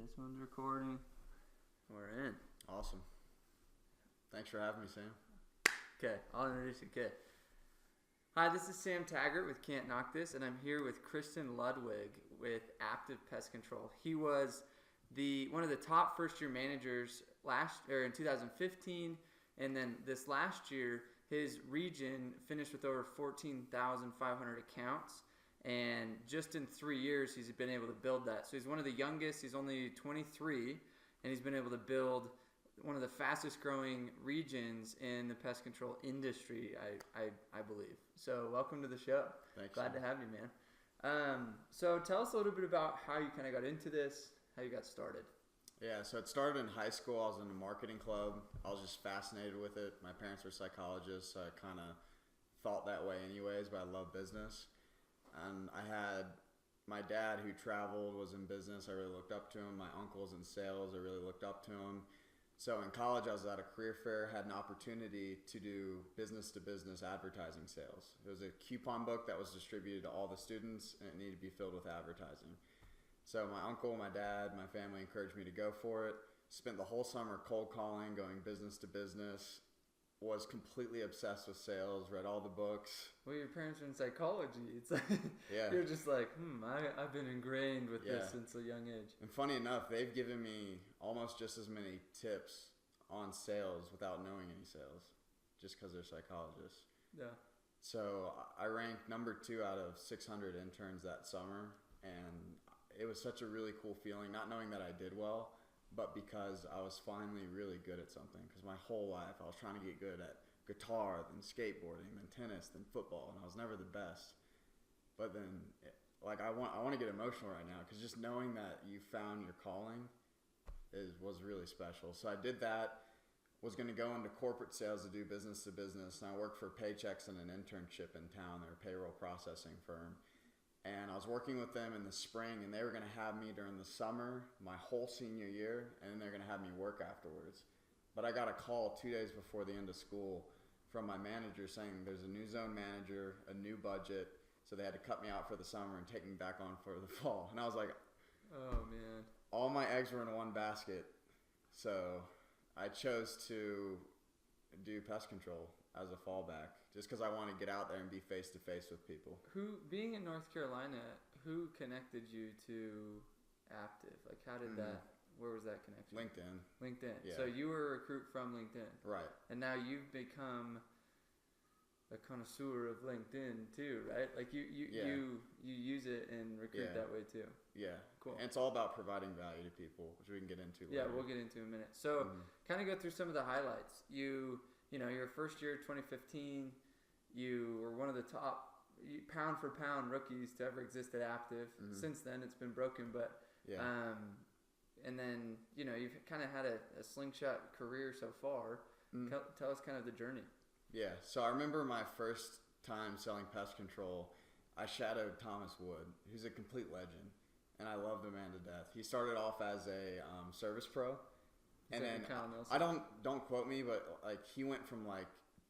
This one's recording. We're in. Awesome. Thanks for having me, Sam. Okay, I'll introduce you. Okay. Hi, this is Sam Taggart with Can't Knock This, and I'm here with Kristen Ludwig with Active Pest Control. He was one of the top first-year managers in 2015, and then this last year, his region finished with over 14,500 accounts. And just in 3 years, he's been able to build that. So he's one of the youngest. He's only 23, and he's been able to build one of the fastest growing regions in the pest control industry, I believe. So welcome to the show. Thanks. Glad to have you, man. So tell us a little bit about how you kind of got into this, how you got started. Yeah, so it started in high school. I was in a marketing club. I was just fascinated with it. My parents were psychologists, so I kind of thought that way anyways, but I love business. And I had my dad who traveled, was in business. I really looked up to him. My uncle's in sales. I really looked up to him. So in college, I was at a career fair, had an opportunity to do business-to-business advertising sales. It was a coupon book that was distributed to all the students, and it needed to be filled with advertising. So my uncle, my dad, my family encouraged me to go for it. Spent the whole summer cold calling, going business-to-business. Was completely obsessed with sales, read all the books. Well, your parents are in psychology. It's like, yeah. You're just like, I've been ingrained with this since a young age. And funny enough, they've given me almost just as many tips on sales without knowing any sales, just because they're psychologists. Yeah. So I ranked number 2 out of 600 interns that summer, and it was such a really cool feeling, not knowing that I did well, but because I was finally really good at something. Because my whole life I was trying to get good at guitar, then skateboarding, then tennis, then football, and I was never the best. But then, I want to get emotional right now, because just knowing that you found your calling was really special. So I did that. Was going to go into corporate sales to do business to business, and I worked for Paychex in an internship in town. They're a payroll processing firm. And I was working with them in the spring, and they were going to have me during the summer, my whole senior year, and then they're going to have me work afterwards. But I got a call 2 days before the end of school from my manager saying there's a new zone manager, a new budget, so they had to cut me out for the summer and take me back on for the fall. And I was like, oh, man. All my eggs were in one basket. So I chose to do pest control as a fallback, just because I want to get out there and be face-to-face with people. Being in North Carolina, who connected you to Active? Like, how did where was that connection? LinkedIn. Yeah. So you were a recruit from LinkedIn. Right. And now you've become a connoisseur of LinkedIn too, right? Like you use it and recruit that way too. Yeah. Cool. And it's all about providing value to people, which we can get into later. Yeah, we'll get into in a minute. So kind of go through some of the highlights. Your first year, 2015, you were one of the top pound for pound rookies to ever exist at Active. Since then, it's been broken, but and then you've kind of had a slingshot career so far. Tell us kind of the journey. Yeah, so I remember my first time selling pest control. I shadowed Thomas Wood, who's a complete legend, and I love the man to death. He started off as a service pro. And then I don't quote me, but he went from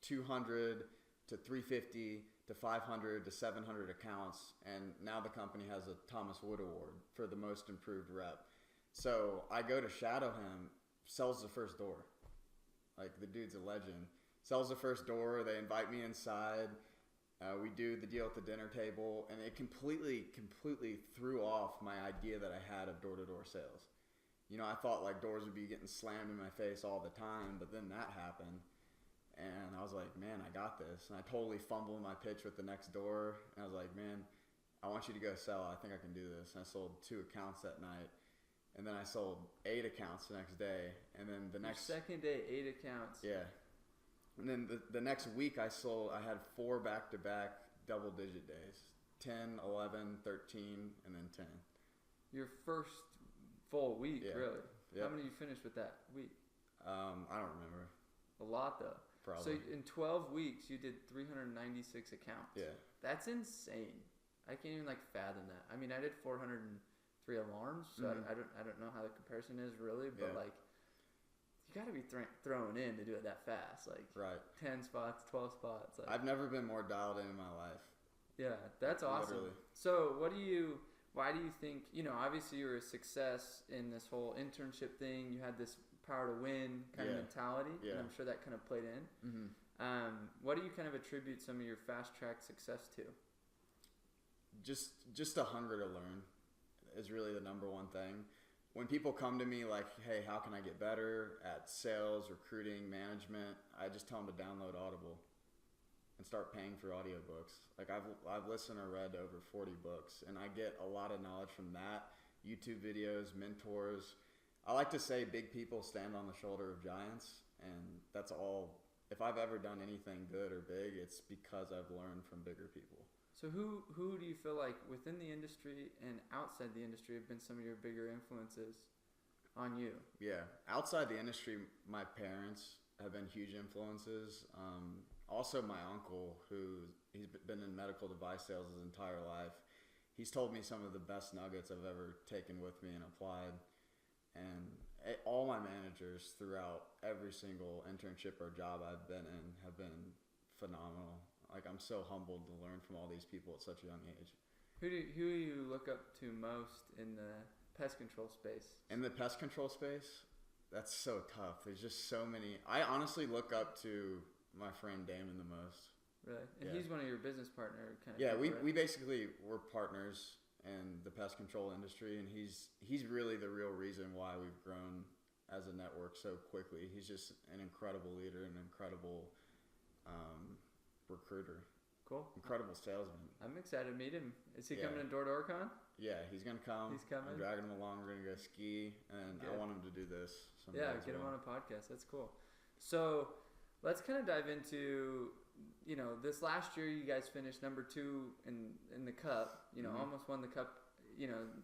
200 to 350 to 500 to 700 accounts, and now the company has a Thomas Wood Award for the most improved rep. So I go to shadow him, sells the first door. The dude's a legend. Sells the first door. They invite me inside. We do the deal at the dinner table, and it completely threw off my idea that I had of door-to-door sales. I thought doors would be getting slammed in my face all the time, but then that happened, and I was like, man, I got this. And I totally fumbled my pitch with the next door, and I was like, man, I want you to go sell. I think I can do this. And I sold 2 accounts that night, and then I sold 8 accounts the next day, and then the next second day, 8 accounts. Yeah, and then the next week I had 4 back-to-back double-digit days, 10, 11, 13, and then 10. Your first full week, really? Yep. How many you finished with that week? I don't remember. A lot, though. Probably. So in 12 weeks, you did 396 accounts. Yeah. That's insane. I can't even fathom that. I mean, I did 403 alarms, so I don't know how the comparison is really, but you got to be thrown in to do it that fast. Right. 10 spots, 12 spots. I've never been more dialed in my life. Yeah, that's awesome. Literally. So why do you think, obviously you were a success in this whole internship thing. You had this power to win kind of mentality, and I'm sure that kind of played in. Mm-hmm. What do you kind of attribute some of your fast track success to? Just a hunger to learn is really the number one thing. When people come to me like, hey, how can I get better at sales, recruiting, management, I just tell them to download Audible and start paying for audiobooks. Like I've listened or read over 40 books, and I get a lot of knowledge from that. YouTube videos, mentors. I like to say big people stand on the shoulder of giants, and that's all. If I've ever done anything good or big, it's because I've learned from bigger people. So who do you feel like within the industry and outside the industry have been some of your bigger influences on you? Yeah, outside the industry, my parents have been huge influences. Also, my uncle, he's been in medical device sales his entire life. He's told me some of the best nuggets I've ever taken with me and applied. And all my managers throughout every single internship or job I've been in have been phenomenal. Like, I'm so humbled to learn from all these people at such a young age. Who do you look up to most in the pest control space? In the pest control space, that's so tough. There's just so many. I honestly look up to my friend Damon the most. Really? And he's one of your business partner kind of. Yeah, we basically were partners in the pest control industry, and he's really the real reason why we've grown as a network so quickly. He's just an incredible leader, an incredible recruiter. Cool. Incredible salesman. I'm excited to meet him. Is he coming to Door to Door Con? Yeah, he's going to come. He's coming. I'm dragging him along. We're going to go ski, and I want him to do this. Get him on a podcast. That's cool. So let's kind of dive into, this last year you guys finished number 2 in the Cup. Almost won the Cup.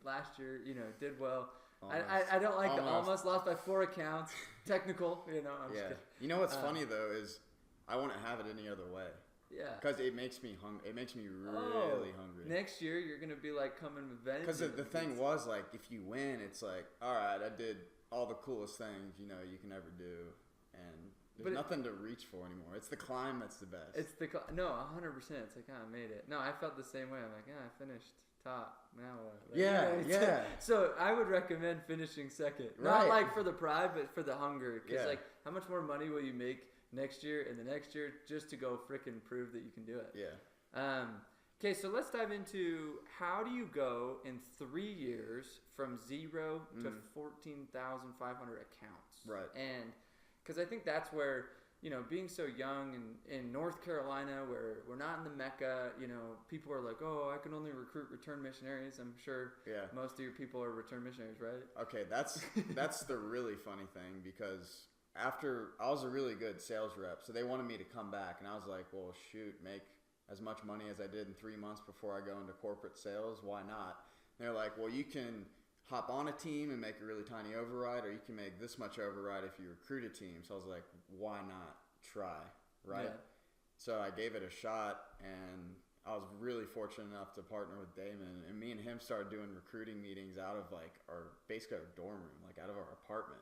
Last year, did well. I don't like the almost lost by 4 accounts. Technical, I'm just kidding. You know what's funny though is I wouldn't have it any other way. Yeah. Because it makes me hungry. It makes me really hungry. Next year you're gonna be like coming with vengeance. Because the thing was like, if you win, it's like, all right, I did all the coolest things you can ever do, and there's nothing to reach for anymore. It's the climb that's the best. It's 100%. It's like, I made it. No, I felt the same way. I'm like, I finished top. Now what? Yeah. So I would recommend finishing second. Not like for the pride, but for the hunger. Because like, how much more money will you make next year and the next year just to go frickin' prove that you can do it? Yeah. Okay, so let's dive into how do you go in 3 years from 0 to 14,500 accounts? Right. And because I think that's where, being so young in North Carolina, where we're not in the Mecca, people are like, oh, I can only recruit return missionaries. I'm sure most of your people are return missionaries, right? Okay, that's the really funny thing, because after I was a really good sales rep, so they wanted me to come back, and I was like, well, shoot, make as much money as I did in 3 months before I go into corporate sales. Why not? And they're like, well, you can hop on a team and make a really tiny override, or you can make this much override if you recruit a team. So I was like, why not try, right? Yeah. So I gave it a shot, and I was really fortunate enough to partner with Damon, and me and him started doing recruiting meetings out of like basically our dorm room, like out of our apartment,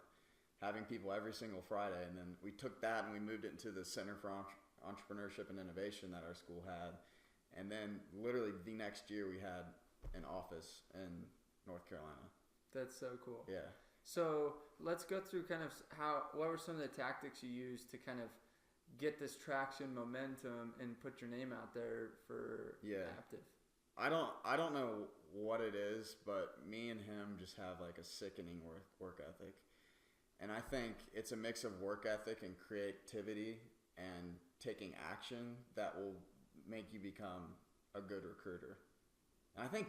having people every single Friday. And then we took that and we moved it into the Center for Entrepreneurship and Innovation that our school had. And then literally the next year we had an office in North Carolina. That's so cool. Yeah. So let's go through kind of what were some of the tactics you used to kind of get this traction, momentum, and put your name out there for Aptive? I don't know what it is, but me and him just have like a sickening work ethic. And I think it's a mix of work ethic and creativity and taking action that will make you become a good recruiter. And I think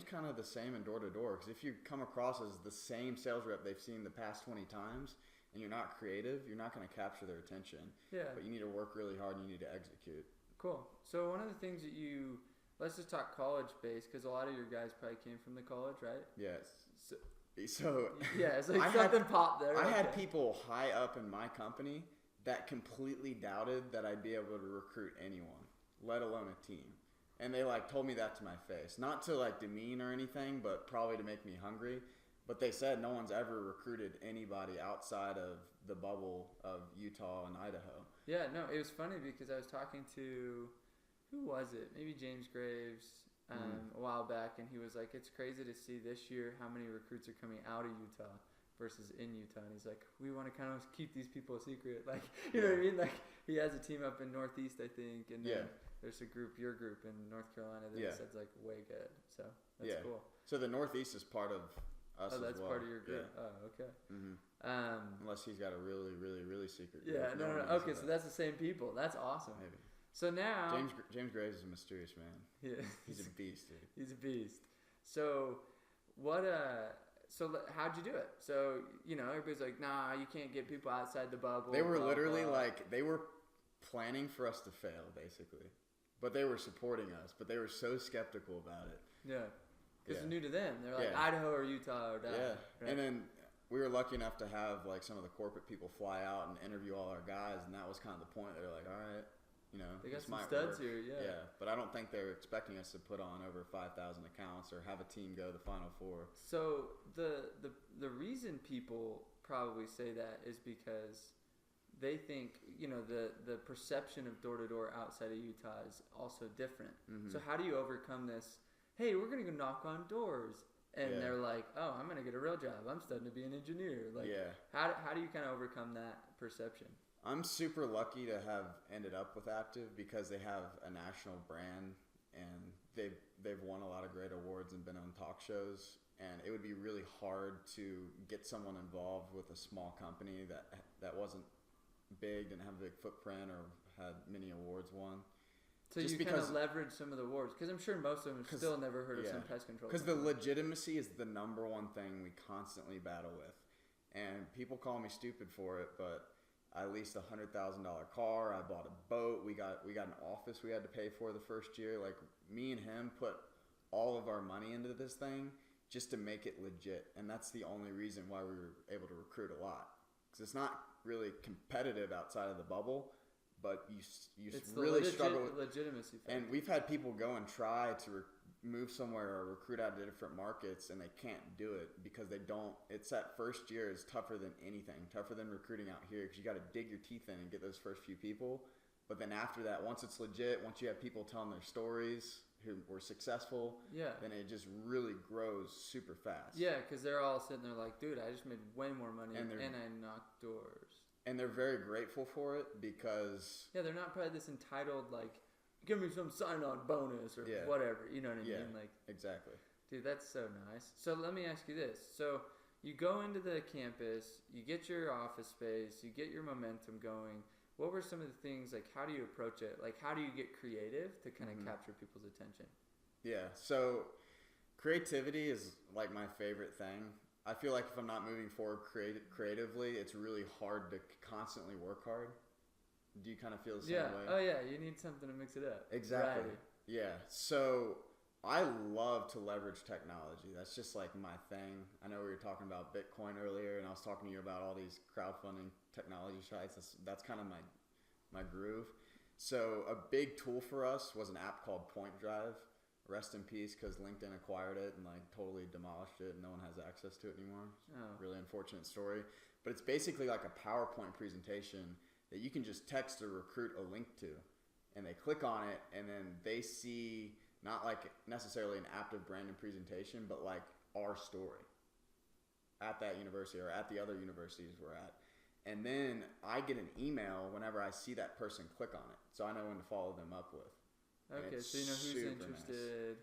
kind of the same in door to door, because if you come across as the same sales rep they've seen the past 20 times and you're not creative, you're not going to capture their attention. Yeah. But you need to work really hard and you need to execute. Cool. So one of the things that let's just talk college based, because a lot of your guys probably came from the college, right? Yes. So yeah, it's like something popped there. I had people high up in my company that completely doubted that I'd be able to recruit anyone, let alone a team. And they like told me that to my face, not to like demean or anything, but probably to make me hungry. But they said no one's ever recruited anybody outside of the bubble of Utah and Idaho. Yeah, no, it was funny because I was talking to, who was it? Maybe James Graves. a while back, and he was like, it's crazy to see this year how many recruits are coming out of Utah versus in Utah. And he's like, we want to kind of keep these people a secret. Like, you know what I mean? Like, he has a team up in Northeast, I think, and then there's your group in North Carolina that he said's like way good. So that's cool. So the Northeast is part of us as well. Oh, that's part of your group. Yeah. Oh, okay. Unless he's got a really, really, really secret group. Yeah, no. Okay, so that's the same people. That's awesome. Maybe. So now James Graves is a mysterious man. Yeah, he's a beast, dude. He's a beast. So what? So how'd you do it? So everybody's like, nah, you can't get people outside the bubble. They were literally like they were planning for us to fail, basically, but they were supporting us. But they were so skeptical about it. Yeah, because it's new to them. They're like Idaho or Utah or die. Yeah, right? And then we were lucky enough to have like some of the corporate people fly out and interview all our guys, and that was kind of the point. They're like, all right. They got some studs here, Yeah, but I don't think they're expecting us to put on over 5,000 accounts or have a team go to the Final Four. So the reason people probably say that is because they think the perception of door to door outside of Utah is also different. Mm-hmm. So how do you overcome this? Hey, we're gonna go knock on doors, and they're like, oh, I'm gonna get a real job. I'm studying to be an engineer. Like, how do you kind of overcome that perception? I'm super lucky to have ended up with Aptive because they have a national brand and they've won a lot of great awards and been on talk shows. And it would be really hard to get someone involved with a small company that wasn't big, didn't have a big footprint, or had many awards won. So just you kind of leverage some of the awards, because I'm sure most of them have still never heard of some pest control. Because the legitimacy is the number one thing we constantly battle with, and people call me stupid for it, but I leased a $100,000 car. I bought a boat. We got an office we had to pay for the first year. Like, me and him put all of our money into this thing just to make it legit, and that's the only reason why we were able to recruit a lot. Because it's not really competitive outside of the bubble, but you really struggle with legitimacy factor. And we've had people go and try to move somewhere or recruit out of different markets, and they can't do it because they don't. It's that first year is tougher than anything, tougher than recruiting out here, because you got to dig your teeth in and get those first few people. But then after that, once it's legit, once you have people telling their stories who were successful, then it just really grows super fast. Yeah, because they're all sitting there like, dude, I just made way more money and I knocked doors. And they're very grateful for it because they're not probably this entitled like, give me some sign-on bonus or whatever. You know what I mean? Like, exactly. Dude, that's so nice. So let me ask you this. So you go into the campus, you get your office space, you get your momentum going. What were some of the things, like, how do you approach it? Like, how do you get creative to kind of capture people's attention? Yeah, so creativity is, like, my favorite thing. I feel like if I'm not moving forward creatively, it's really hard to constantly work hard. Do you kind of feel the same way? Oh, yeah. You need something to mix it up. Exactly. Right. Yeah. So I love to leverage technology. That's just like my thing. I know we were talking about Bitcoin earlier, and I was talking to you about all these crowdfunding technology sites. That's kind of my groove. So a big tool for us was an app called Point Drive. Rest in peace, because LinkedIn acquired it and like totally demolished it, and no one has access to it anymore. Really unfortunate story. But it's basically like a PowerPoint presentation that you can just text or recruit a link to, and they click on it, and then they see not like necessarily an Aptive branded presentation, but like our story at that university or at the other universities we're at. And then I get an email whenever I see that person click on it, so I know when to follow them up with. Okay, so you know who's interested,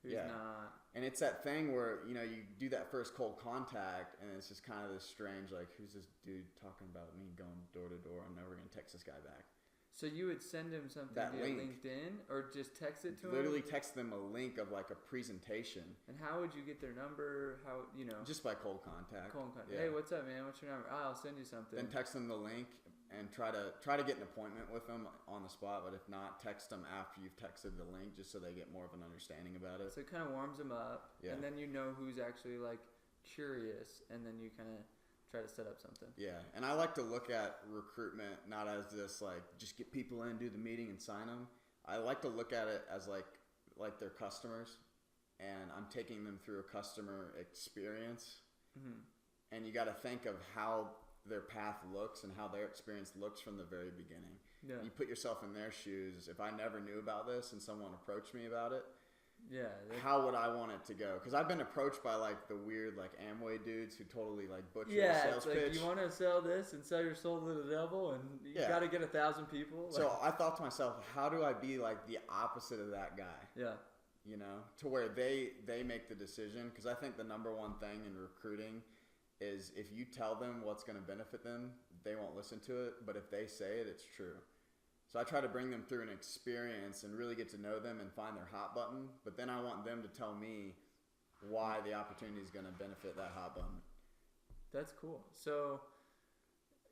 who's not. And it's that thing where, you do that first cold contact, and it's just kind of this strange, like, who's this dude talking about me going door to door? I'm never going to text this guy back. So you would send him something via LinkedIn, or just text it to him? Literally text them a link of, like, a presentation. And how would you get their number? How, Just by cold contact. Yeah. Hey, what's up, man? What's your number? I'll send you something. Then text them the link and try to get an appointment with them on the spot. But if not, text them after you've texted the link, just so they get more of an understanding about it. So it kind of warms them up. Yeah. And then you know who's actually, like, curious. And then you kind of try to set up something. Yeah, and I like to look at recruitment not as this, like, just get people in, do the meeting, and sign them. I like to look at it as, like their customers, and I'm taking them through a customer experience. Mm-hmm. And you got to think of how their path looks and how their experience looks from the very beginning. Yeah. You put yourself in their shoes. If I never knew about this and someone approached me about it, Yeah. How would I want it to go? Because I've been approached by like the weird like Amway dudes who totally like butcher the sales it's like, pitch. you want to sell this and sell your soul to the devil, and you got to get 1,000 people. So I thought to myself, how do I be like the opposite of that guy? Yeah. You know, to where they make the decision. Because I think the number one thing in recruiting is if you tell them what's going to benefit them, they won't listen to it. But if they say it, it's true. So I try to bring them through an experience and really get to know them and find their hot button. But then I want them to tell me why the opportunity is going to benefit that hot button. That's cool. So,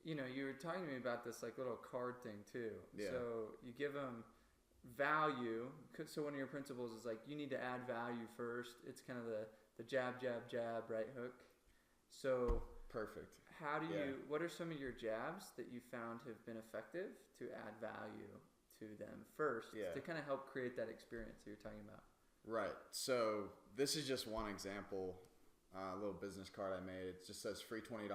you know, you were talking to me about this like little card thing too. Yeah. So you give them value. So one of your principles is like, you need to add value first. It's kind of the jab, jab, jab, right hook. So perfect. How do you, what are some of your jabs that you found have been effective to add value to them first to kind of help create that experience that you're talking about? Right. So this is just one example, a little business card I made. It just says free $20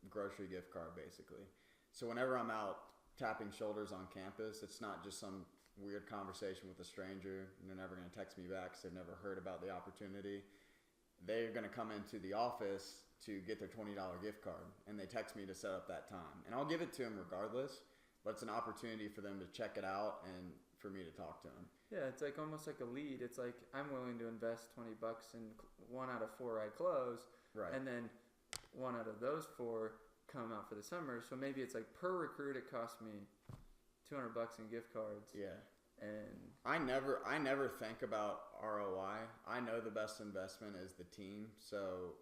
grocery gift card basically. So whenever I'm out tapping shoulders on campus, it's not just some weird conversation with a stranger and they're never going to text me back because they've never heard about the opportunity. They're going to come into the office to get their $20 gift card, and they text me to set up that time. And I'll give it to them regardless, but it's an opportunity for them to check it out and for me to talk to them. Yeah, it's like almost like a lead. It's like, I'm willing to invest $20 and 1 out of 4 I close, right? And then 1 out of those 4 come out for the summer. So maybe it's like per recruit it costs me $200 in gift cards. Yeah. And I never think about ROI. I know the best investment is the team. So,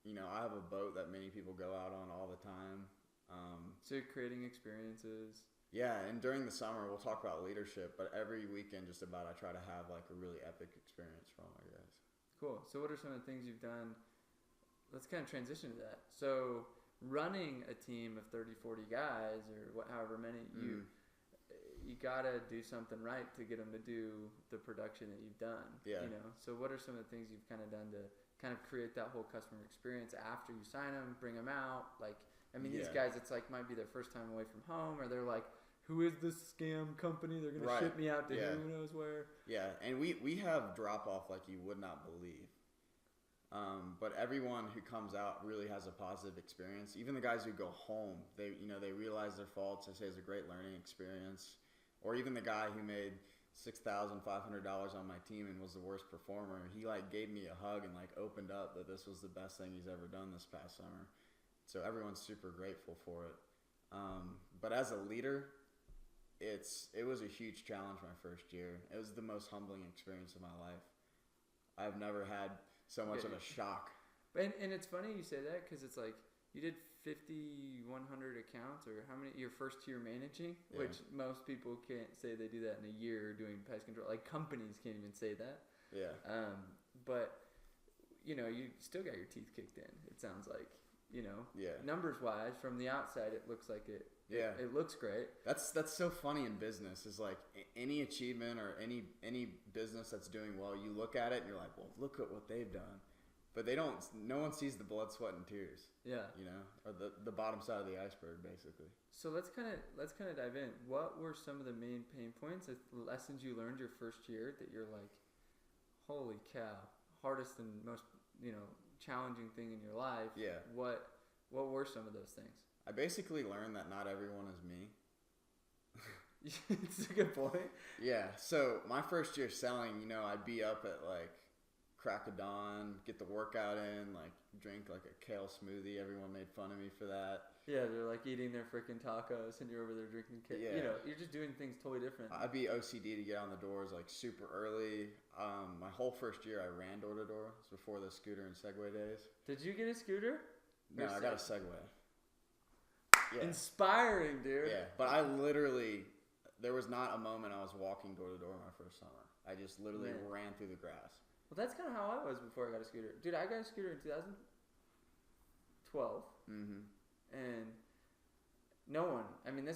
you know, I have a boat that many people go out on all the time. So you're creating experiences. Yeah, and during the summer we'll talk about leadership, but every weekend just about I try to have like a really epic experience for all my guys. Cool. So what are some of the things you've done? Let's kind of transition to that. So running a team of 30, 40 guys or however many, you gotta do something right to get them to do the production that you've done. Yeah. You know. So what are some of the things you've kind of done to kind of create that whole customer experience after you sign them, bring them out? Like, I mean, these guys, it's like might be their first time away from home, or they're like, who is this scam company? They're gonna ship me out to who knows where. Yeah, and we have drop off like you would not believe. But everyone who comes out really has a positive experience. Even the guys who go home, they realize their faults. They say it's a great learning experience. Or even the guy who made $6,500 on my team and was the worst performer, he like gave me a hug and like opened up that this was the best thing he's ever done this past summer. So everyone's super grateful for it. But as a leader, it was a huge challenge my first year. It was the most humbling experience of my life. I've never had so much of a shock. And it's funny you say that because it's like you did 5,100 accounts, or how many your first year managing, which most people can't say they do that in a year doing pest control. Like companies can't even say that. Yeah. But you know, you still got your teeth kicked in. It sounds like, you know. Yeah. Numbers wise, from the outside, it looks like it. Yeah. It looks great. That's so funny in business. Is like any achievement or any business that's doing well, you look at it and you're like, well, look at what they've done. But they don't. No one sees the blood, sweat, and tears. Yeah. You know, or the bottom side of the iceberg, basically. So let's kind of dive in. What were some of the main pain points, lessons you learned your first year that you're like, holy cow, hardest and most, you know, challenging thing in your life? Yeah. What were some of those things? I basically learned that not everyone is me. It's a good point. Yeah. So my first year selling, you know, I'd be up at like crack of dawn, get the workout in, like drink like a kale smoothie. Everyone made fun of me for that. Yeah, they're like eating their freaking tacos and you're over there drinking kale. Yeah. You know, you're just doing things totally different. I'd be OCD to get on the doors like super early. My whole first year I ran door to door. It was before the scooter and Segway days. Did you get a scooter? No, I got a Segway. Yeah. Inspiring, dude. Yeah, but I literally, there was not a moment I was walking door to door my first summer. I just literally ran through the grass. Well, that's kind of how I was before I got a scooter. Dude, I got a scooter in 2012. Mm-hmm. And no one, I mean,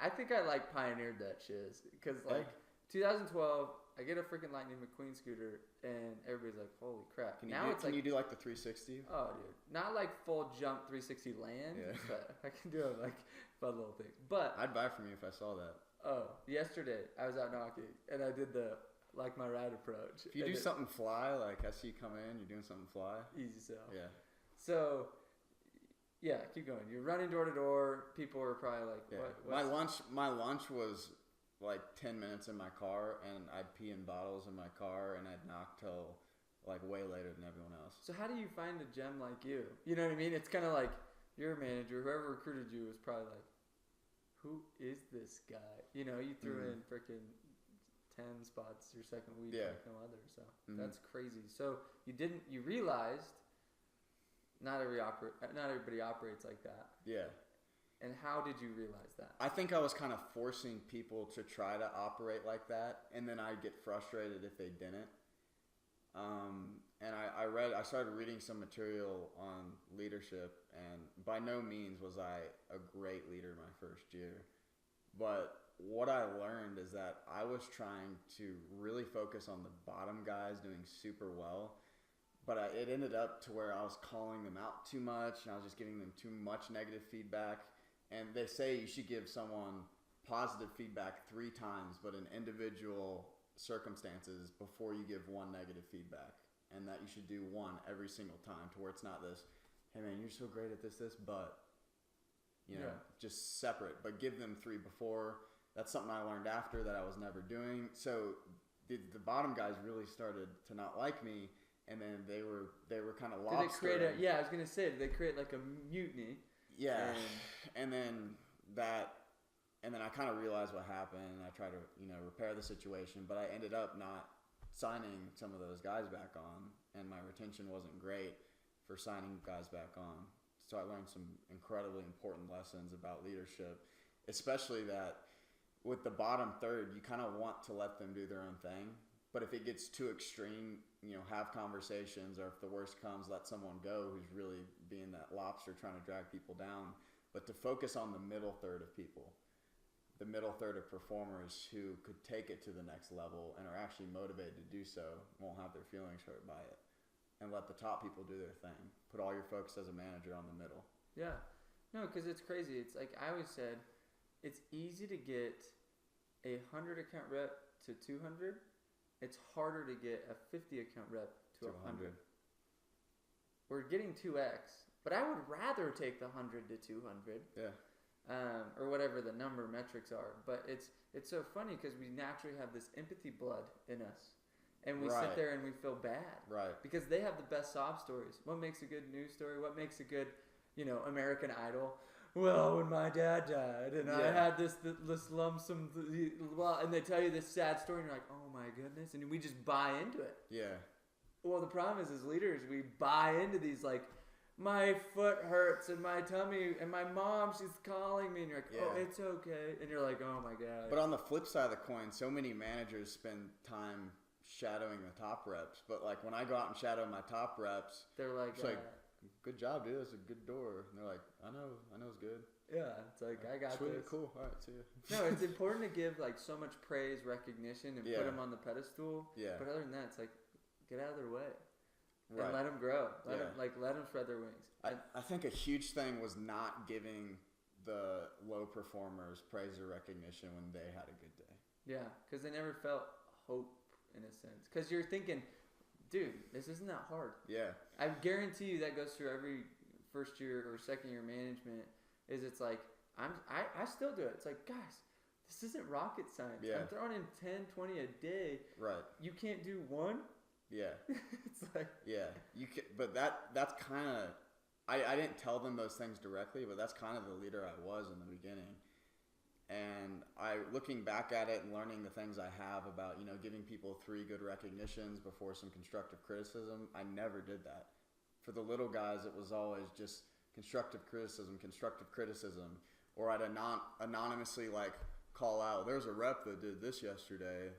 I think I like pioneered that shiz. Because like 2012, I get a freaking Lightning McQueen scooter and everybody's like, holy crap. Can you do like the 360? Oh, dude. Not like full jump 360 land, but I can do it like fun little things. But I'd buy from you if I saw that. Oh, yesterday I was out knocking and I did the like my ride approach. If you do something fly, like I see you come in, you're doing something fly. Easy sell. Yeah. So, yeah, keep going. You're running door to door. People are probably like, yeah. what? My lunch was like 10 minutes in my car, and I'd pee in bottles in my car, and I'd knock till like way later than everyone else. So how do you find a gem like you? You know what I mean? It's kind of like your manager, whoever recruited you, was probably like, who is this guy? You know, you threw in freaking 10 spots your second week like no other. So that's crazy. So you realized not everybody operates like that. Yeah. And how did you realize that? I think I was kind of forcing people to try to operate like that, and then I'd get frustrated if they didn't. And I started reading some material on leadership, and by no means was I a great leader my first year. But what I learned is that I was trying to really focus on the bottom guys doing super well, but it ended up to where I was calling them out too much, and I was just giving them too much negative feedback. And they say you should give someone positive feedback 3 times, but in individual circumstances before you give one negative feedback, and that you should do one every single time, to where it's not this, hey man, you're so great at this, but just separate, but give them 3 before. That's something I learned after that I was never doing. So the bottom guys really started to not like me, and then they were kind of lost. Did they create I was gonna say, did they create like a mutiny? Yeah, and then I kind of realized what happened, and I tried to, repair the situation, but I ended up not signing some of those guys back on, and my retention wasn't great for signing guys back on. So I learned some incredibly important lessons about leadership, especially that with the bottom third, you kind of want to let them do their own thing, but if it gets too extreme, have conversations, or if the worst comes, let someone go who's really being that lobster trying to drag people down. But to focus on the middle third of people, the middle third of performers who could take it to the next level and are actually motivated to do so, won't have their feelings hurt by it, and let the top people do their thing. Put all your focus as a manager on the middle. Yeah. No, because it's crazy. It's like I always said, it's easy to get a 100 account rep to 200. It's harder to get a 50 account rep to 100. We're getting 2x, but I would rather take the 100 to 200. Yeah. Or whatever the number metrics are. But it's so funny because we naturally have this empathy blood in us. And we sit there and we feel bad. Right. Because they have the best sob stories. What makes a good news story? What makes a good, American Idol? Well, when my dad died, and I had this lump sum, and they tell you this sad story, and you're like, oh my goodness, and we just buy into it. Yeah. Well, the problem is, as leaders, we buy into these, like, my foot hurts, and my tummy, and my mom, she's calling me, and you're like, oh, it's okay, and you're like, oh my God. But on the flip side of the coin, so many managers spend time shadowing the top reps, but, like, when I go out and shadow my top reps, they're like, good job, dude. That's a good door. And they're like, I know it's good. Yeah, it's like, I got Sweet, this. Cool. All right, see you. No, it's important to give like so much praise, recognition, and put them on the pedestal. Yeah. But other than that, it's like, get out of their way. And let them grow. Let them spread their wings. I think a huge thing was not giving the low performers praise or recognition when they had a good day. Yeah, because they never felt hope in a sense. Because you're thinking, dude, this isn't that hard. Yeah. I guarantee you that goes through every first year or second year management. It's like, I still do it. It's like, guys, this isn't rocket science. Yeah. I'm throwing in 10, 20 a day. Right. You can't do one? Yeah. It's like. Yeah. You can, but that's kind of, I didn't tell them those things directly, but that's kind of the leader I was in the beginning. And looking back at it and learning the things I have about, giving people 3 good recognitions before some constructive criticism, I never did that. For the little guys, it was always just constructive criticism, or I'd anonymously call out, there's a rep that did this yesterday,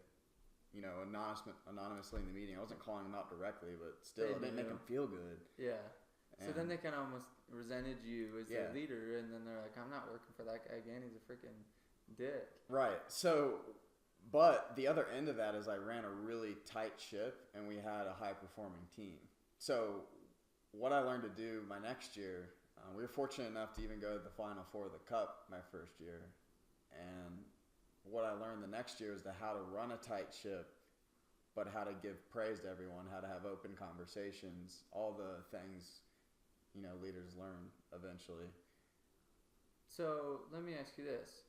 anonymously in the meeting. I wasn't calling them out directly, but still, it didn't make them feel good. Yeah. So then they kind of almost resented you as their leader, and then they're like, I'm not working for that guy again. He's a freaking dick. Right. So, but the other end of that is I ran a really tight ship, and we had a high-performing team. So what I learned to do my next year, we were fortunate enough to even go to the Final Four of the Cup my first year. And what I learned the next year is how to run a tight ship but how to give praise to everyone, how to have open conversations, all the things, leaders learn eventually. So let me ask you this.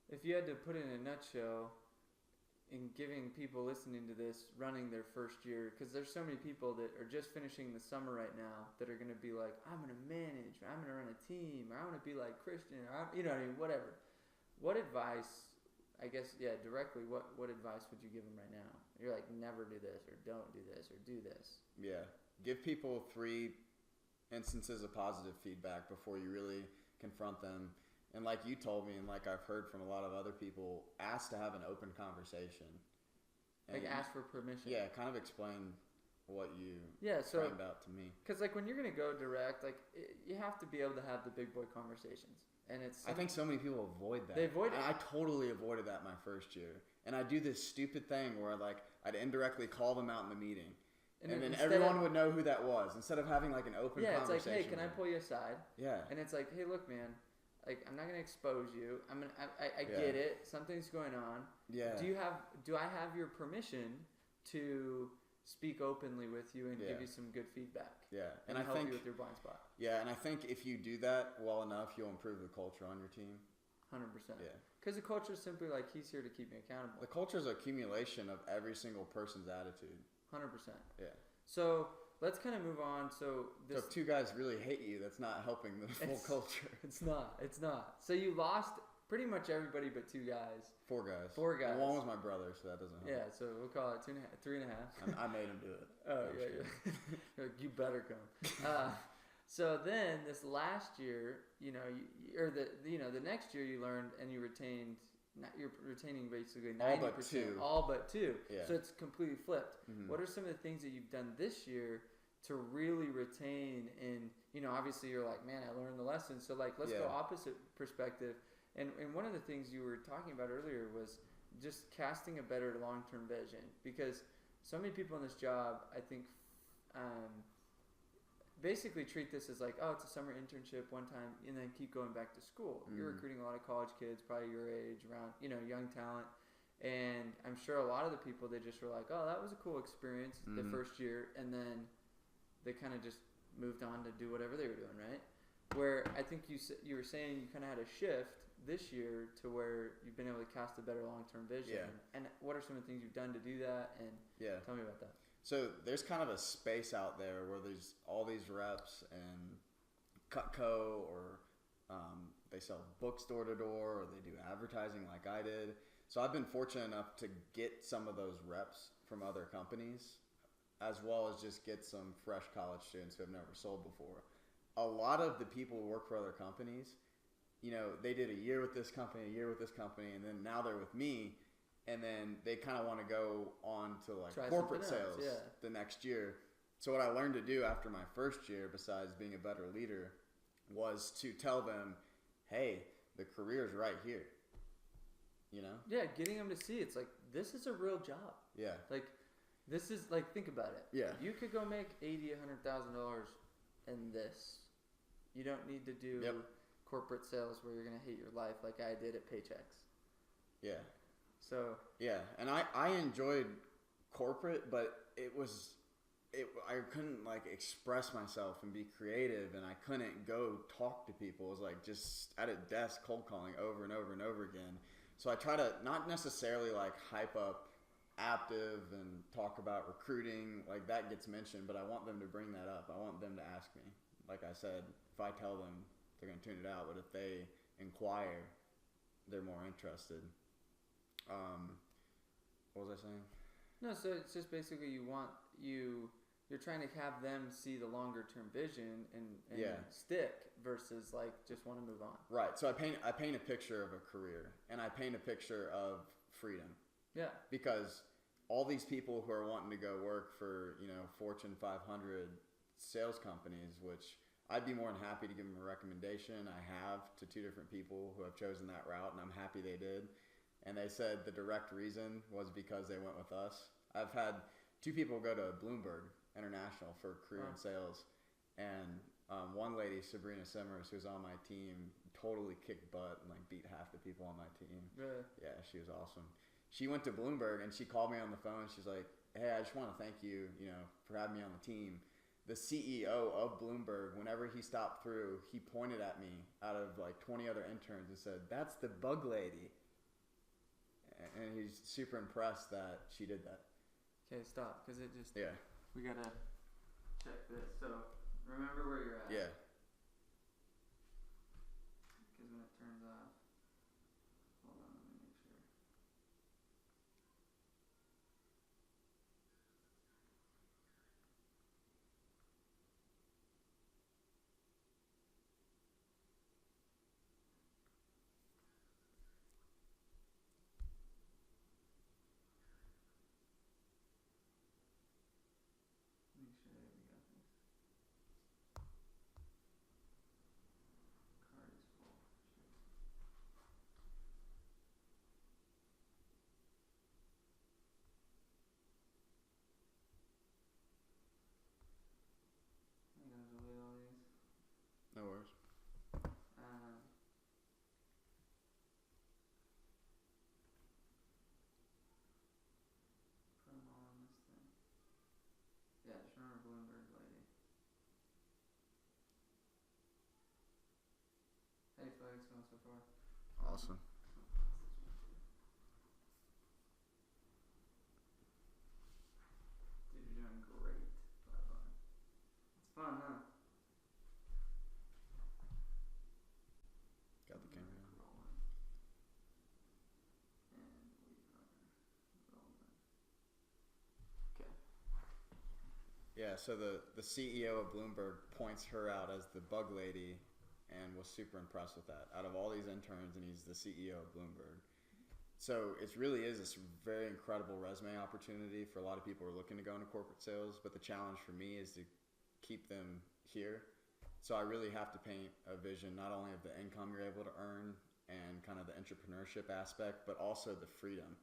If you had to put it in a nutshell, in giving people listening to this running their first year, because there's so many people that are just finishing the summer right now that are going to be like, I'm going to manage, or I'm going to run a team, or I want to be like Christian, or whatever. What advice, I guess, directly, what advice would you give them right now? You're like, never do this, or don't do this, or do this. Yeah. Give people 3 instances of positive feedback before you really confront them. And like you told me, and like I've heard from a lot of other people, ask to have an open conversation. Like ask for permission. Yeah, kind of explain what you framed out to me. Because like when you're going to go direct, like you have to be able to have the big boy conversations. And I think so many people avoid that. They avoid it. I totally avoided that my first year. And I do this stupid thing where like I'd indirectly call them out in the meeting. And then everyone would know who that was instead of having like an open conversation. Yeah, it's like, hey, can I pull you aside? Yeah. And it's like, hey, look, man. Like, I'm not gonna expose you. I get it. Something's going on. Yeah. Do I have your permission to speak openly with you and give you some good feedback? Yeah. And I help you with your blind spot. Yeah, and I think if you do that well enough, you'll improve the culture on your team. 100%. Yeah. Because the culture is simply like, he's here to keep me accountable. The culture is an accumulation of every single person's attitude. 100%. Yeah. So let's kind of move on. So if 2 guys really hate you, that's not helping the full culture. It's not. So you lost pretty much everybody but 2 guys. 4 guys. 4 guys. And 1 was my brother, so that doesn't help. Yeah, so we'll call it 2.5, 3.5. I made him do it. Oh, yeah. You better come. So then this last year, the next year you learned and you retained. You're retaining basically 90%. All but two. Yeah. So it's completely flipped. Mm-hmm. What are some of the things that you've done this year to really retain? And obviously you're like, man, I learned the lesson. So like, let's go opposite perspective. And one of the things you were talking about earlier was just casting a better long-term vision, because so many people in this job, I think, basically treat this as like, oh, it's a summer internship one time and then keep going back to school. You're recruiting a lot of college kids, probably your age, around, young talent. And I'm sure a lot of the people, they just were like, oh, that was a cool experience the first year. And then they kind of just moved on to do whatever they were doing, right? Where I think you were saying you kind of had a shift this year to where you've been able to cast a better long-term vision. Yeah. And what are some of the things you've done to do that? And tell me about that. So there's kind of a space out there where there's all these reps and Cutco, or they sell books door to door, or they do advertising like I did. So I've been fortunate enough to get some of those reps from other companies, as well as just get some fresh college students who have never sold before. A lot of the people who work for other companies, they did a year with this company, and then now they're with me. And then they kind of want to go on to like corporate sales the next year. So what I learned to do after my first year, besides being a better leader, was to tell them, hey, the career's right here. Yeah, getting them to see it's like, this is a real job. Yeah. Like, this is like, think about it. Yeah. You could go make $80,000, $100,000 in this. You don't need to do corporate sales where you're going to hate your life like I did at Paychex. Yeah. So yeah, and I enjoyed corporate, but I couldn't like express myself and be creative, and I couldn't go talk to people. It was like just at a desk cold calling over and over and over again. So I try to not necessarily like hype up Aptive and talk about recruiting, like that gets mentioned, but I want them to bring that up. I want them to ask me. Like I said, if I tell them, they're going to tune it out, but if they inquire, they're more interested. What was I saying? No, so it's just basically you're trying to have them see the longer term vision and stick versus like just want to move on. Right. So I paint a picture of a career, and I paint a picture of freedom. Yeah. Because all these people who are wanting to go work for, Fortune 500 sales companies, which I'd be more than happy to give them a recommendation. I have to 2 different people who have chosen that route, and I'm happy they did. And they said the direct reason was because they went with us. I've had 2 people go to Bloomberg International for career and sales. And one lady, Sabrina Simmers, who's on my team, totally kicked butt and like beat half the people on my team. Really? Yeah, she was awesome. she went to Bloomberg and she called me on the phone. She's like, hey, I just want to thank you, for having me on the team. The CEO of Bloomberg, whenever he stopped through, he pointed at me out of like 20 other interns and said, that's the bug lady. And he's super impressed that she did that. Okay, stop, because it just... Yeah. We got to check this. So, remember where you're at. Yeah. Because when it turns off... Hold on, let me make sure. Make sure we got this. Card is full. Shit. I'm gonna delete all these. No worries. Put them all on this thing. Yeah, just remember Bloomberg lady. Hey, Flags, going so far? Awesome. Dude, you're doing great. By the way. It's fun, huh? Got the camera on. Rolling. And we are rolling. Okay. Yeah, so the CEO of Bloomberg points her out as the bug lady and was super impressed with that. Out of all these interns, and he's the CEO of Bloomberg. So it really is this very incredible resume opportunity for a lot of people who are looking to go into corporate sales. But the challenge for me is to keep them here. So I really have to paint a vision not only of the income you're able to earn and kind of the entrepreneurship aspect, but also the freedom.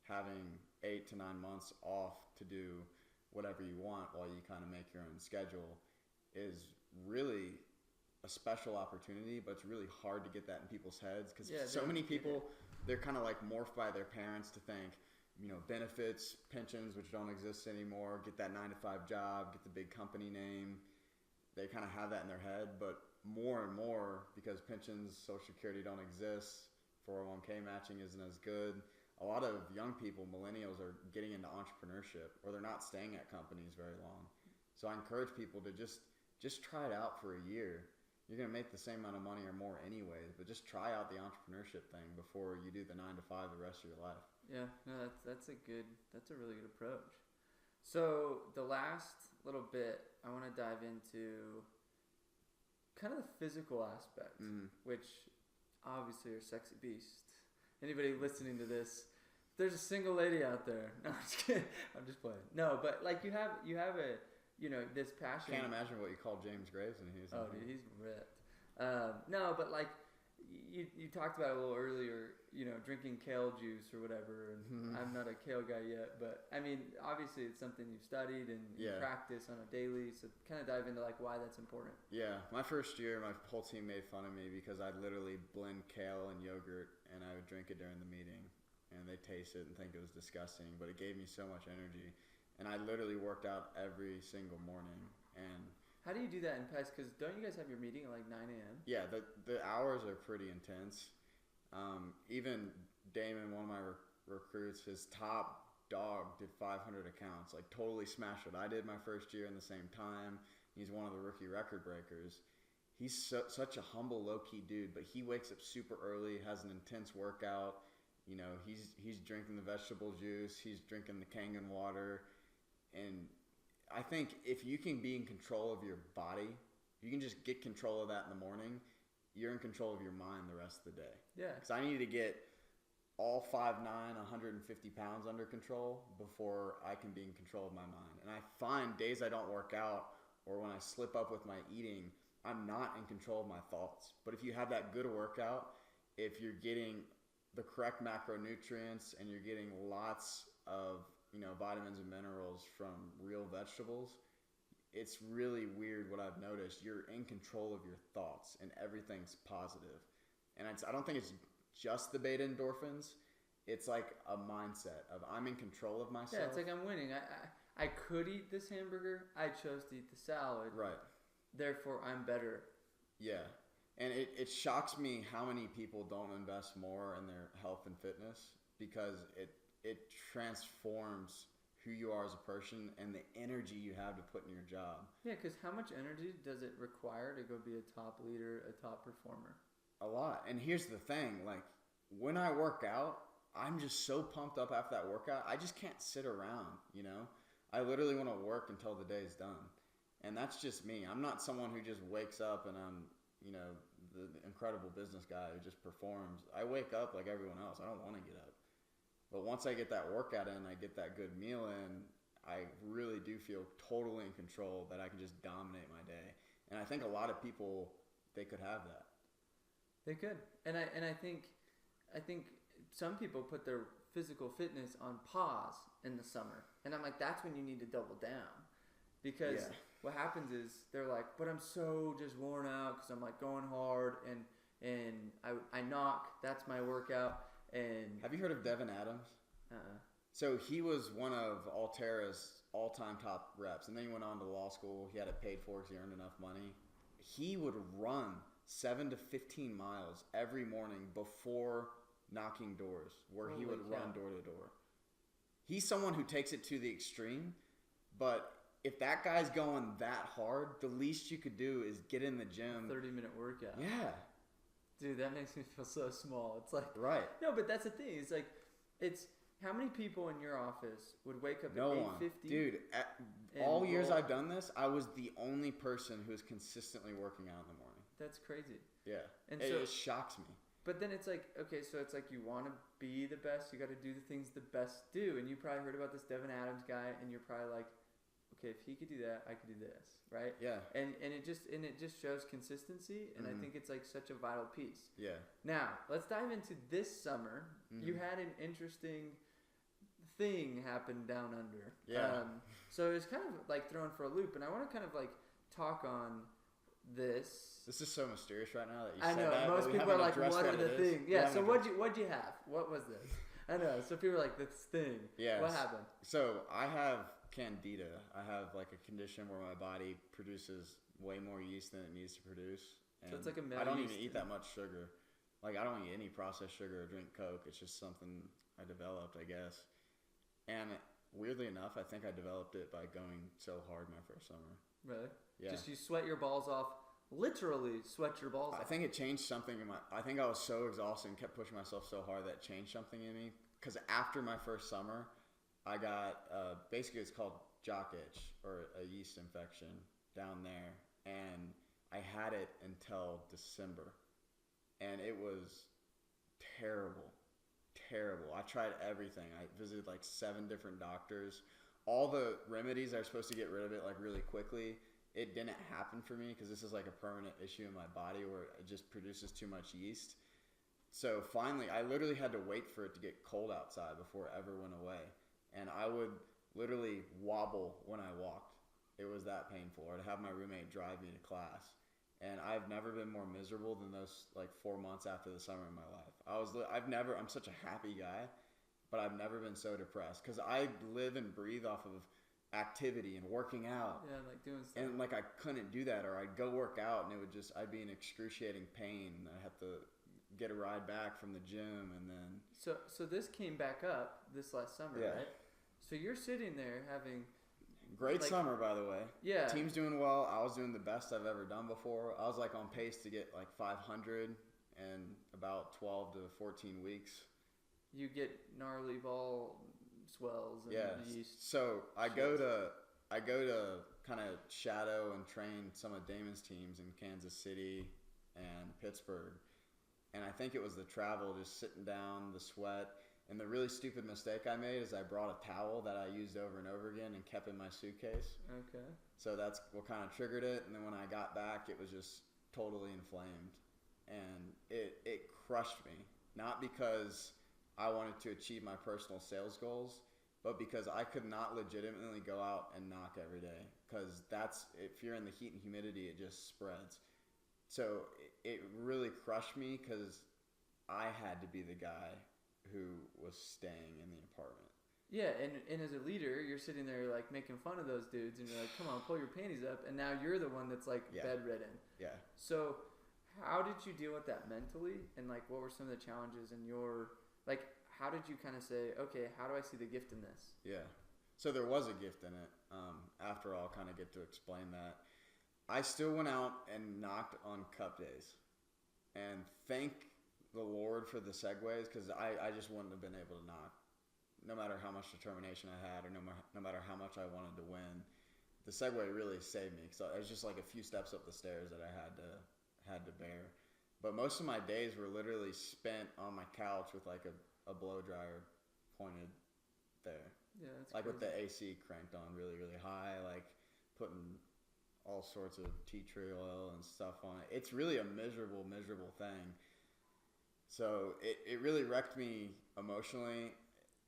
Having 8 to 9 months off to do whatever you want while you kind of make your own schedule is really a special opportunity, but it's really hard to get that in people's heads because so many people, they're kind of like morphed by their parents to think, benefits, pensions, which don't exist anymore, get that 9-to-5 job, get the big company name. They kind of have that in their head, but more and more, because pensions, Social Security don't exist, 401k matching isn't as good. A lot of young people, millennials, are getting into entrepreneurship, or they're not staying at companies very long. So I encourage people to just try it out for a year. You're going to make the same amount of money or more anyways, but just try out the entrepreneurship thing before you do the 9-to-5 the rest of your life. Yeah, no, that's a really good approach. So the last little bit, I want to dive into kind of the physical aspect, which obviously are sexy beasts. Anybody listening to this, if there's a single lady out there. No, I'm just kidding. I'm just playing. No, but like you have a this passion. Can't imagine what you call James Graves and he's. Oh, dude, he's ripped. No, but like you talked about it a little earlier, drinking kale juice or whatever. And I'm not a kale guy yet, but I mean, obviously it's something you've studied and you practice on a daily. So kind of dive into like why that's important. Yeah, my first year, my whole team made fun of me because I'd literally blend kale and yogurt and I would drink it during the meeting, and they taste it and think it was disgusting, but it gave me so much energy. And I literally worked out every single morning. And how do you do that in PES? Because don't you guys have your meeting at like 9 a.m.? Yeah, the hours are pretty intense. Even Damon, one of my recruits, his top dog did 500 accounts, like totally smashed what I did my first year in the same time. He's one of the rookie record breakers. He's such a humble, low-key dude, but he wakes up super early, has an intense workout. He's drinking the vegetable juice. He's drinking the Kangen water. And I think if you can be in control of your body, you can just get control of that in the morning, you're in control of your mind the rest of the day. Yeah. Because I need to get all 5'9", 150 pounds under control before I can be in control of my mind. And I find days I don't work out or when I slip up with my eating, I'm not in control of my thoughts. But if you have that good workout, if you're getting the correct macronutrients and you're getting lots of vitamins and minerals from real vegetables, it's really weird what I've noticed. You're in control of your thoughts and everything's positive. And I don't think it's just the beta endorphins. It's like a mindset of I'm in control of myself. Yeah, it's like I'm winning. I could eat this hamburger. I chose to eat the salad. Right. Therefore, I'm better. Yeah. And it shocks me how many people don't invest more in their health and fitness because it transforms who you are as a person and the energy you have to put in your job. Yeah, because how much energy does it require to go be a top leader, a top performer? A lot. And here's the thing, like when I work out, I'm just so pumped up after that workout. I just can't sit around, you know? I literally want to work until the day is done. And that's just me. I'm not someone who just wakes up and I'm, you know, the incredible business guy who just performs. I wake up like everyone else. I don't want to get up. But once I get that workout in, I get that good meal in, I really do feel totally in control that I can just dominate my day. And I think a lot of people, they could have that. They could. And I think some people put their physical fitness on pause in the summer. And I'm like, that's when you need to double down. Because what happens is they're like, but I'm so just worn out because I'm like going hard and I knock, that's my workout. And have you heard of Devin Adams? So he was one of Altera's all-time top reps, and then he went on to law school. He had it paid for because he earned enough money. He would run 7 to 15 miles every morning before knocking doors, where he would run door to door. He's someone who takes it to the extreme, but if that guy's going that hard, the least you could do is get in the gym. 30-minute workout. Yeah. Dude, that makes me feel so small. It's like, right. No, but that's the thing. It's like, how many people in your office would wake up no at 8:50? One. Dude, all years I've done this, I was the only person who was consistently working out in the morning. That's crazy. Yeah. And it shocks me. But then it's like, okay, so it's like you want to be the best, you got to do the things the best do. And you probably heard about this Devin Adams guy, and you're probably like, okay, if he could do that, I could do this, right? Yeah. And it just shows consistency, and I think it's like such a vital piece. Yeah. Now, let's dive into this summer. You had an interesting thing happen down under. Yeah. So it was kind of like thrown for a loop, and I want to kind of like talk on this. This is so mysterious right now that you I said know, that. most people are like, what are the things? Yeah, so what'd you have? What was this? I know, so people are like, this thing. Yes. What happened? So I have candida. I have like a condition where my body produces way more yeast than it needs to produce. And so it's like a I don't even eat that much sugar. Like I don't eat any processed sugar or drink Coke. It's just something I developed, I guess. And weirdly enough, I think I developed it by going so hard my first summer. Really? Yeah. Just you sweat your balls off. Literally sweat your balls off. I think it changed something in I think I was so exhausted and kept pushing myself so hard that it changed something in me. Because after my first summer, I got, basically it's called jock itch or a yeast infection down there. And I had it until December. And it was terrible. Terrible. I tried everything. I visited like 7 different doctors. All the remedies that are supposed to get rid of it like really quickly, it didn't happen for me because this is like a permanent issue in my body where it just produces too much yeast. So finally, I literally had to wait for it to get cold outside before it ever went away. And I would literally wobble when I walked. It was that painful. Or to have my roommate drive me to class. And I've never been more miserable than those like 4 months after the summer in my life. I'm such a happy guy, but I've never been so depressed because I live and breathe off of activity and working out. Yeah, like doing stuff. And like I couldn't do that, or I'd go work out and I'd be in excruciating pain. I'd have to get a ride back from the gym and then. So this came back up this last summer, right? So you're sitting there having. Great summer, by the way. Yeah. Team's doing well. I was doing the best I've ever done before. I was like on pace to get like 500 in about 12 to 14 weeks. You get gnarly ball swells and yeast. So I go to kind of shadow and train some of Damon's teams in Kansas City and Pittsburgh. And I think it was the travel, just sitting down, the sweat. And the really stupid mistake I made is I brought a towel that I used over and over again and kept in my suitcase. Okay. So that's what kind of triggered it. And then when I got back, it was just totally inflamed. And it crushed me. Not because I wanted to achieve my personal sales goals, but because I could not legitimately go out and knock every day. Because if you're in the heat and humidity, it just spreads. So it really crushed me because I had to be the guy who was staying in the apartment. Yeah, and as a leader, you're sitting there like making fun of those dudes, and you're like, "Come on, pull your panties up," and now you're the one that's like bedridden. Yeah. So, how did you deal with that mentally, and like, what were some of the challenges in your like? How did you kind of say, "Okay, how do I see the gift in this?" Yeah. So there was a gift in it. After I'll kind of get to explain that. I still went out and knocked on cup days, and thank the Lord for the segues, because I just wouldn't have been able to knock, no matter how much determination I had, or no matter how much I wanted to win. The segue really saved me, because it was just like a few steps up the stairs that I had to bear. But most of my days were literally spent on my couch with like a blow dryer pointed there. Yeah, that's like crazy. With the AC cranked on really, really high, like putting all sorts of tea tree oil and stuff on it. It's really a miserable thing. So it really wrecked me emotionally.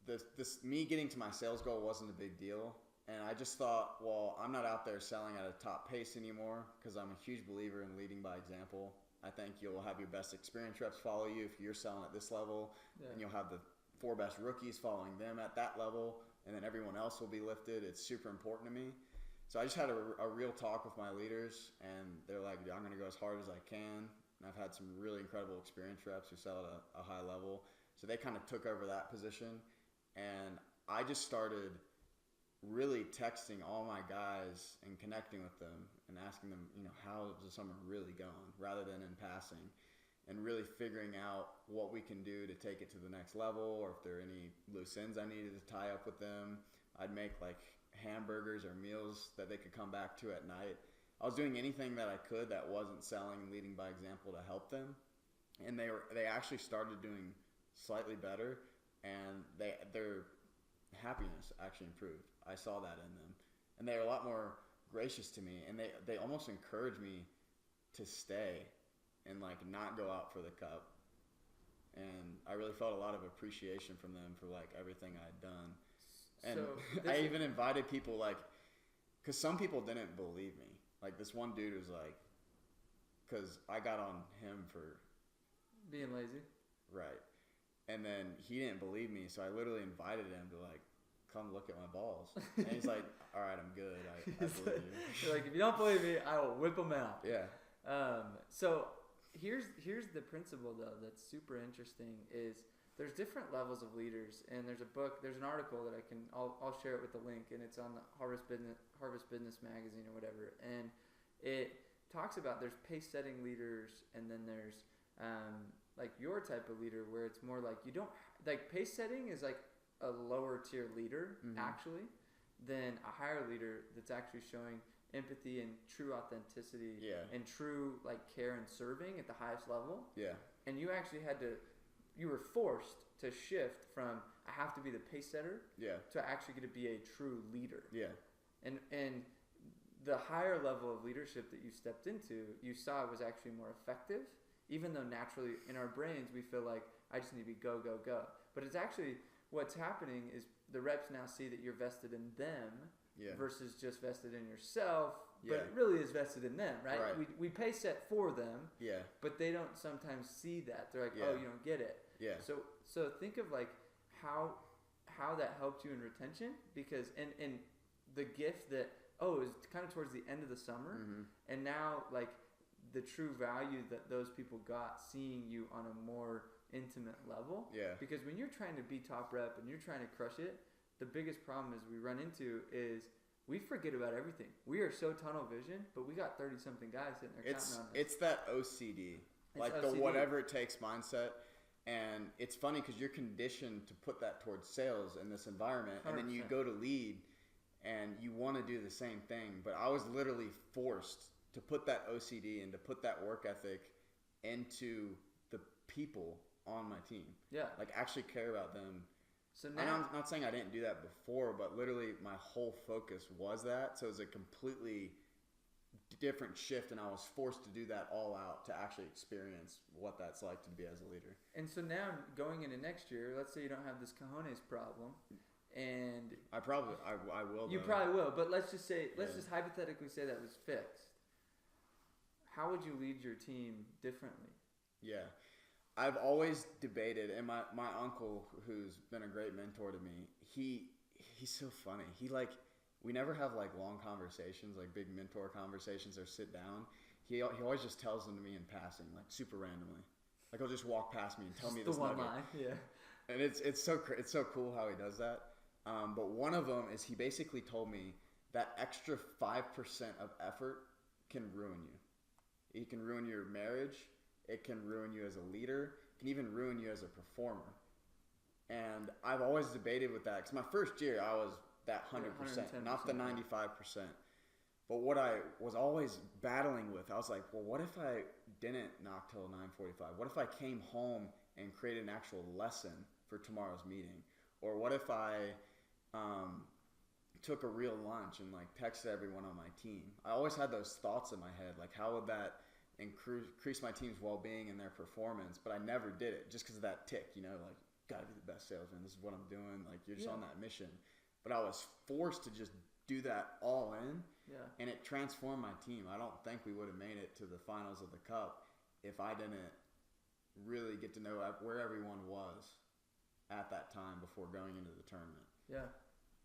This me getting to my sales goal wasn't a big deal, and I just thought, well, I'm not out there selling at a top pace anymore, because I'm a huge believer in leading by example. I think you'll have your best experienced reps follow you if you're selling at this level, and you'll have the 4 best rookies following them at that level, and then everyone else will be lifted. It's super important to me. So I just had a real talk with my leaders, and they're like, I'm going to go as hard as I can. And I've had some really incredible experienced reps who sell at a high level. So they kind of took over that position. And I just started really texting all my guys and connecting with them and asking them, how's the summer really going, rather than in passing, and really figuring out what we can do to take it to the next level, or if there are any loose ends I needed to tie up with them. I'd make like hamburgers or meals that they could come back to at night. I was doing anything that I could that wasn't selling and leading by example to help them, and they actually started doing slightly better, and their happiness actually improved. I saw that in them, and they were a lot more gracious to me, and they almost encouraged me to stay and like not go out for the cup. And I really felt a lot of appreciation from them for like everything I'd done. And So I even invited people, like, because some people didn't believe me. Like, this one dude was like, because I got on him for being lazy. Right. And then he didn't believe me, so I literally invited him to, like, come look at my balls. And he's like, all right, I'm good. I believe you. You're like, if you don't believe me, I will whip them out. Yeah. So here's the principle, though, that's super interesting is there's different levels of leaders, and there's an article that I'll share it with the link, and it's on the Harvest Business magazine or whatever, and it talks about there's pace setting leaders, and then there's like your type of leader where it's more like you don't like pace setting is like a lower tier leader actually than a higher leader that's actually showing empathy and true authenticity and true like care and serving at the highest level. Yeah. And you actually you were forced to shift from I have to be the pace setter to actually get to be a true leader. Yeah. And the higher level of leadership that you stepped into, you saw it was actually more effective, even though naturally in our brains we feel like I just need to be go, go, go. But it's actually what's happening is the reps now see that you're vested in them versus just vested in yourself. But it really is vested in them, right? We pay set for them, but they don't sometimes see that. They're like, oh, you don't get it. Yeah. So think of like how that helped you in retention, because and the gift that it was kind of towards the end of the summer, and now like the true value that those people got seeing you on a more intimate level. Yeah. Because when you're trying to be top rep and you're trying to crush it, the biggest problem is we run into is we forget about everything. We are so tunnel vision, but we got 30-something guys sitting there counting on us. It's that OCD. Like OCD. The whatever it takes mindset. And it's funny because you're conditioned to put that towards sales in this environment. 100%. And then you go to lead and you want to do the same thing. But I was literally forced to put that OCD and to put that work ethic into the people on my team. Yeah. Like actually care about them. So now, and I'm not saying I didn't do that before, but literally my whole focus was that. So it was a completely different shift, and I was forced to do that all out to actually experience what that's like to be as a leader. And so now going into next year, let's say you don't have this cojones problem, and I will. You probably will, but let's just hypothetically say that was fixed. How would you lead your team differently? Yeah. I've always debated, and my uncle, who's been a great mentor to me, he's so funny. We never have like long conversations, like big mentor conversations or sit down. He always just tells them to me in passing, like super randomly. Like he'll just walk past me and tell me this the one nugget. line, yeah. And it's so cool how he does that. But one of them is he basically told me that extra 5% of effort can ruin you. It can ruin your marriage. It can ruin you as a leader. It can even ruin you as a performer. And I've always debated with that because my first year I was that 100%, not the 95%. But what I was always battling with, I was like, well, what if I didn't knock till 9:45? What if I came home and created an actual lesson for tomorrow's meeting? Or what if I took a real lunch and like texted everyone on my team? I always had those thoughts in my head, like how would that increase my team's well-being and their performance? But I never did it just because of that tick, like gotta be the best salesman. This is what I'm doing. Like you're just on that mission. But I was forced to just do that all in. Yeah. And it transformed my team. I don't think we would have made it to the finals of the Cup if I didn't really get to know where everyone was at that time before going into the tournament. Yeah.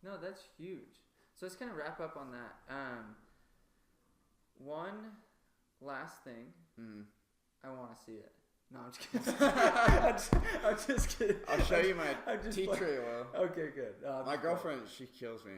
No, that's huge. So let's kind of wrap up on that. One last thing. Mm-hmm. I want to see it. No, I'm just kidding. I'm just kidding. I'll show you my tea tree oil. Okay, good. My girlfriend, she kills me.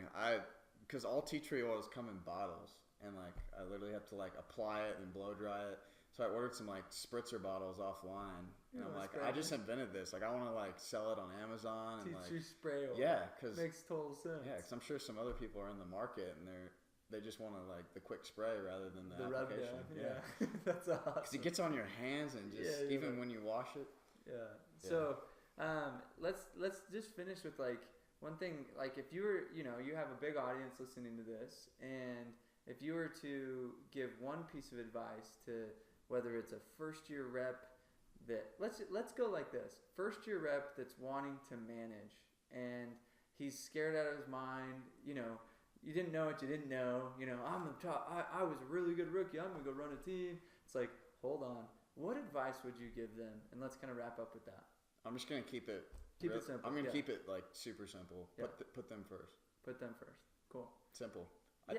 Because all tea tree oils come in bottles, and like I literally have to like apply it and blow dry it. So I ordered some like spritzer bottles offline, and I'm like, I just invented this. Like I want to like sell it on Amazon and tea tree spray oil. Yeah, because makes total sense. Yeah, because I'm sure some other people are in the market and they just want to like the quick spray rather than the application. Yeah. That's awesome. Because it gets on your hands and just even when you wash it. Yeah. So let's just finish with like one thing. Like if you were, you have a big audience listening to this, and if you were to give one piece of advice to whether it's a first year rep that let's go like this. First year rep that's wanting to manage and he's scared out of his mind, you didn't know what you didn't know. I'm the top. I was a really good rookie. I'm going to go run a team. It's like, hold on. What advice would you give them? And let's kind of wrap up with that. I'm just going to keep it simple. I'm going to keep it like super simple. Yeah. Put them first. Put them first. Cool. Simple.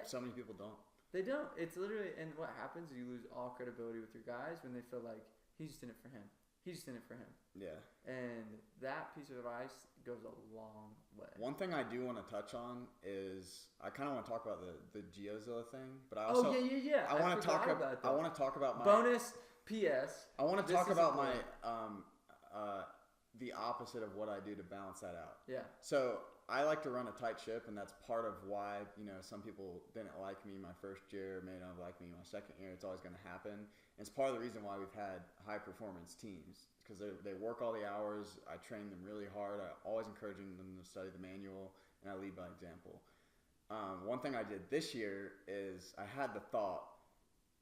So many people don't. They don't. It's literally, and what happens is you lose all credibility with your guys when they feel like he's just in it for him. He's just in it for him. Yeah. And that piece of advice goes a long way. One thing I do want to touch on is I kind of want to talk about the Geozilla thing, but I also I want to talk about that. I want to talk about my bonus PS. I want to talk about my the opposite of what I do to balance that out. Yeah. So I like to run a tight ship, and that's part of why some people didn't like me my first year, may not like me my second year. It's always going to happen. And it's part of the reason why we've had high performance teams, because they work all the hours. I train them really hard. I always encouraging them to study the manual, and I lead by example. One thing I did this year is I had the thought,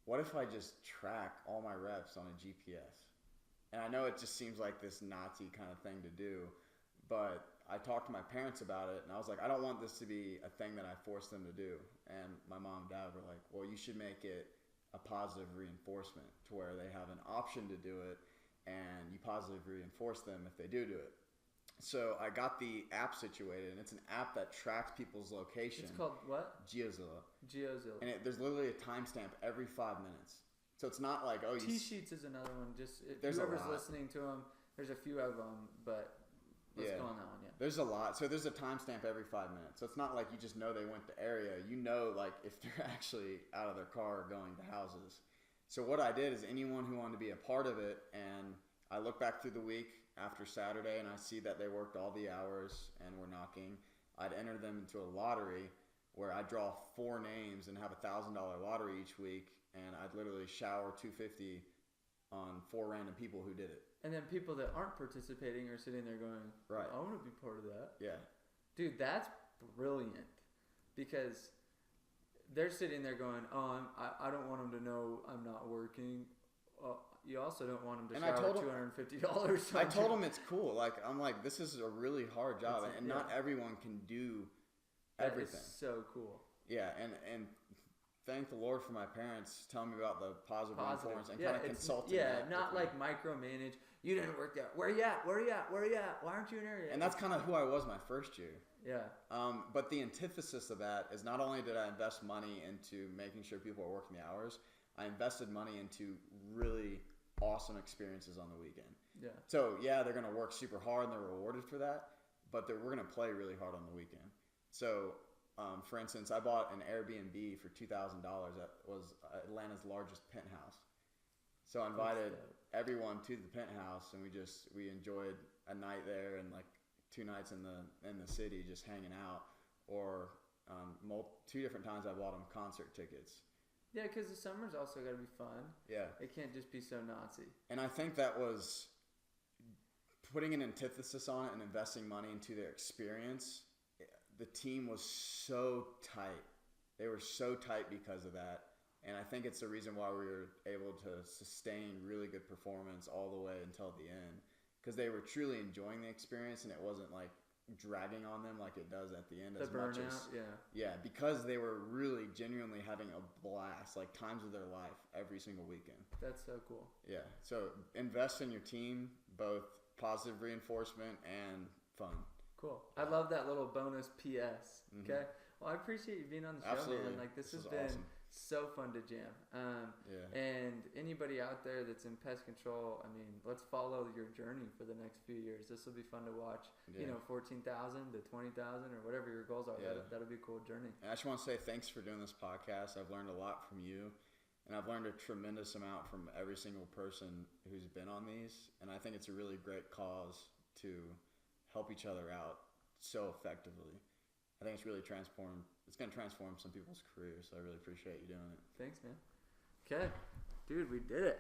what if I just track all my reps on a GPS? And I know it just seems like this Nazi kind of thing to do, but I talked to my parents about it, and I was like, I don't want this to be a thing that I force them to do. And my mom and dad were like, well, you should make it a positive reinforcement to where they have an option to do it, and you positively reinforce them if they do it. So I got the app situated, and it's an app that tracks people's location. It's called what? Geozilla. And there's literally a timestamp every 5 minutes. So it's not like, T-Sheets is another one. Just whoever's listening to them, there's a few of them, but let's go on that one. Yeah. There's a lot. So there's a timestamp every 5 minutes. So it's not like you just know they went to area. Like if they're actually out of their car or going to houses. So what I did is anyone who wanted to be a part of it, and I look back through the week after Saturday and I see that they worked all the hours and were knocking, I'd enter them into a lottery where I draw 4 names and have $1,000 lottery each week, and I'd literally shower $250 on 4 random people who did it. And then people that aren't participating are sitting there going, right, I want to be part of that. Yeah. Dude, that's brilliant, because they're sitting there going, I don't want them to know I'm not working. You also don't want them to shower $250. I told them it's cool. Like, I'm like, this is a really hard job, and not everyone can do everything. That is so cool. Yeah, and thank the Lord for my parents telling me about the positive reinforcement and Yeah, kind of consulting. Yeah, that not with like me. micromanage. You didn't work there. Where you at? Where you at? Where you at? Why aren't you in area? And that's kind of who I was my first year. Yeah. But the antithesis of that is not only did I invest money into making sure people are working the hours, I invested money into really awesome experiences on the weekend. Yeah. So yeah, they're gonna work super hard and they're rewarded for that, but we're gonna play really hard on the weekend. So, for instance, I bought an Airbnb for $2,000. That was Atlanta's largest penthouse. So I invited everyone to the penthouse, and we enjoyed a night there and like 2 nights in the city just hanging out. Or 2 different times I bought them concert tickets. Yeah, because the summer's also got to be fun. Yeah. It can't just be so Nazi. And I think that was putting an antithesis on it and investing money into their experience. The team was so tight. They were so tight because of that. And I think it's the reason why we were able to sustain really good performance all the way until the end. Because they were truly enjoying the experience and it wasn't like dragging on them like it does at the end. The burnout, Yeah, because they were really genuinely having a blast, like times of their life every single weekend. That's so cool. Yeah, so invest in your team, both positive reinforcement and fun. Cool. I love that little bonus PS. Okay. Well, I appreciate you being on the show, Absolutely. man. Like this has is been awesome. so fun to jam. And anybody out there that's in pest control, I mean, let's follow your journey for the next few years. This will be fun to watch. Yeah. 14,000 to 20,000 or whatever your goals are. Yeah. That'll be a cool journey. And I just want to say thanks for doing this podcast. I've learned a lot from you, and I've learned a tremendous amount from every single person who's been on these. And I think it's a really great cause to help each other out so effectively. I think it's really it's going to transform some people's careers, so I really appreciate you doing it. Thanks, man. Okay. Dude, we did it.